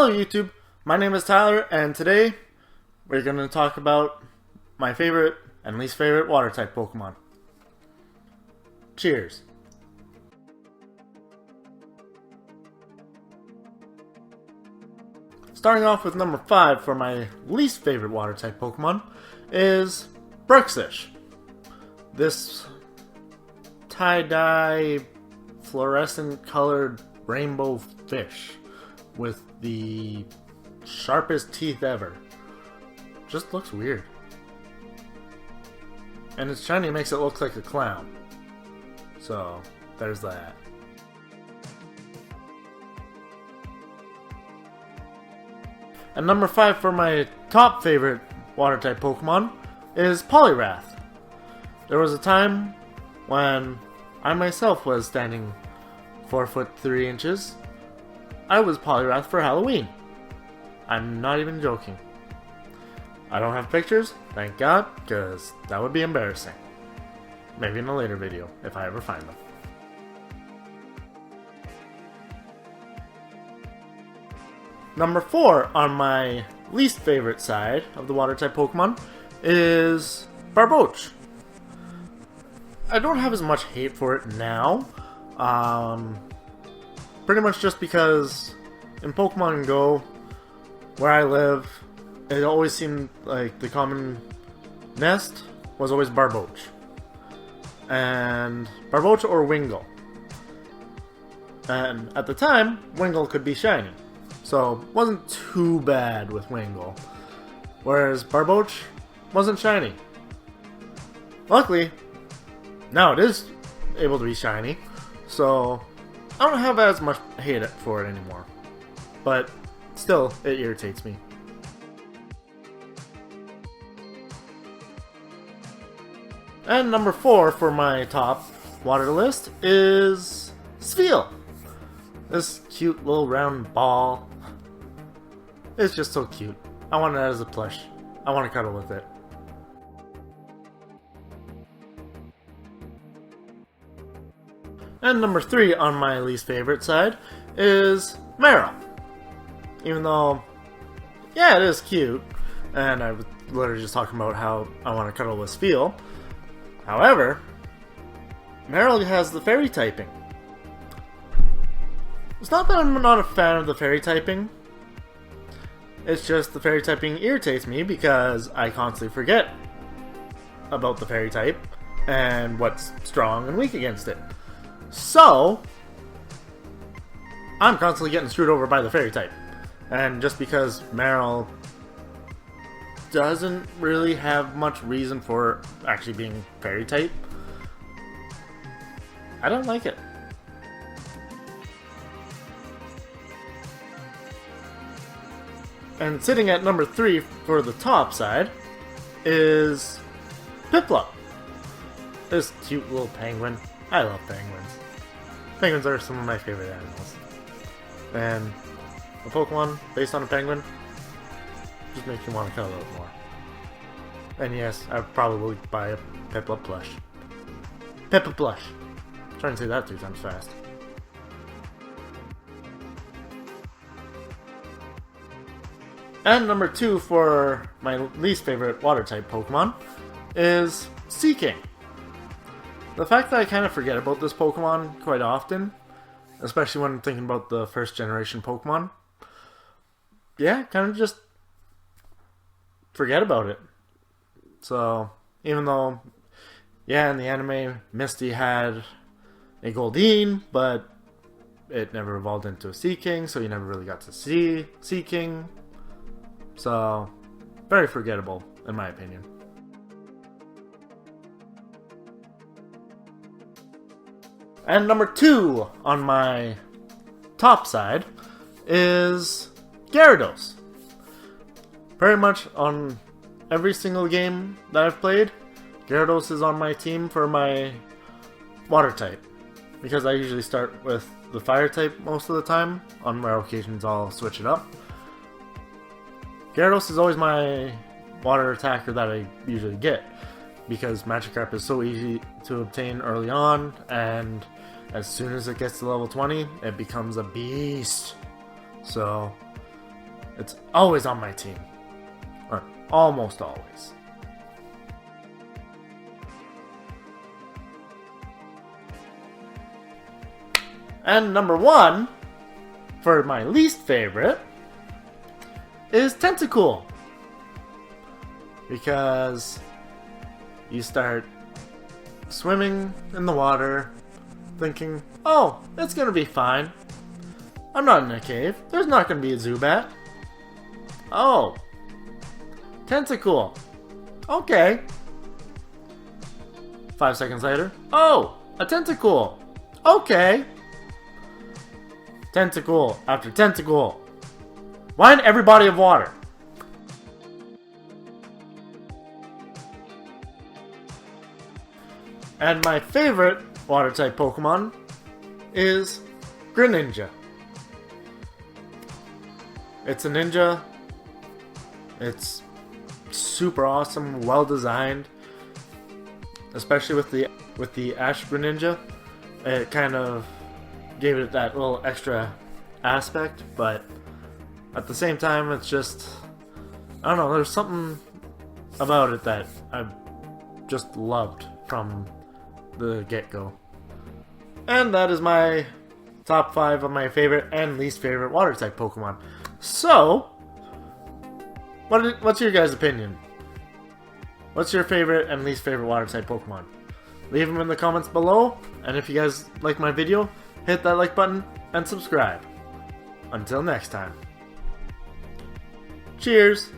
Hello YouTube, my name is Tyler, and today we're going to talk about my favorite and least favorite water type Pokemon. Cheers. Starting off with number 5 for my least favorite water type Pokemon is Bruxish. This tie-dye fluorescent colored rainbow fish with the sharpest teeth ever. Just looks weird. And its shiny makes it look like a clown. So, there's that. And number 5 for my top favorite water type Pokemon is Poliwrath. There was a time when I myself was standing 4 foot 3 inches. I was Poliwrath for Halloween. I'm not even joking. I don't have pictures, thank God, because that would be embarrassing. Maybe in a later video, if I ever find them. Number 4 on my least favorite side of the water type Pokemon is Barboach. I don't have as much hate for it now. Pretty much just because in Pokemon Go, where I live, it always seemed like the common nest was always Barboach. And Barboach or Wingull. And at the time, Wingull could be shiny. So it wasn't too bad with Wingull. Whereas Barboach wasn't shiny. Luckily, now it is able to be shiny. So I don't have as much hate for it anymore. But still, it irritates me. And number 4 for my top water list is Spheal. This cute little round ball. It's just so cute. I want it as a plush. I want to cuddle with it. And number 3 on my least favorite side is Marill. Even though, yeah, it is cute, and I was literally just talking about how I want to cuddle with Spheal. However, Marill has the fairy typing. It's not that I'm not a fan of the fairy typing. It's just the fairy typing irritates me because I constantly forget about the fairy type and what's strong and weak against it. So, I'm constantly getting screwed over by the fairy type. And just because Marill doesn't really have much reason for actually being fairy type, I don't like it. And sitting at number 3 for the top side is Piplup. This cute little penguin. I love penguins. Penguins are some of my favorite animals. And a Pokemon based on a penguin just makes you want to cuddle it more. And yes, I'd probably buy a Piplup plush. Pippa plush. I'm trying to say that 2 times fast. And number 2 for my least favorite water type Pokemon is Seaking. The fact that I kind of forget about this Pokemon quite often, especially when I'm thinking about the first generation Pokemon, yeah, kind of just forget about it. So, even though, yeah, in the anime, Misty had a Goldeen, but it never evolved into a Seaking, so you never really got to see Seaking. So, very forgettable, in my opinion. And number 2 on my top side is Gyarados. Pretty much on every single game that I've played, Gyarados is on my team for my water type. Because I usually start with the fire type most of the time. On rare occasions I'll switch it up. Gyarados is always my water attacker that I usually get. Because Magikarp is so easy to obtain early on, and as soon as it gets to level 20, it becomes a beast. So, It's always on my team. Or almost always. And number 1, for my least favorite, is Tentacool. Because you start swimming in the water, thinking, oh, it's gonna be fine. I'm not in a cave. There's not gonna be a Zubat. Oh. Tentacool. Okay. 5 seconds later. Oh, a Tentacool. Okay. Tentacool after Tentacool. Why in every body of water? And my favorite water type Pokemon is Greninja. It's a ninja. It's super awesome, well designed. Especially with the Ash Greninja. It kind of gave it that little extra aspect, but at the same time it's just, I don't know, there's something about it that I've just loved from the get-go. And that is my top 5 of my favorite and least favorite water type Pokemon. So, what's your guys' opinion? What's your favorite and least favorite water type Pokemon? Leave them in the comments below, and if you guys like my video, hit that like button and subscribe. Until next time. Cheers!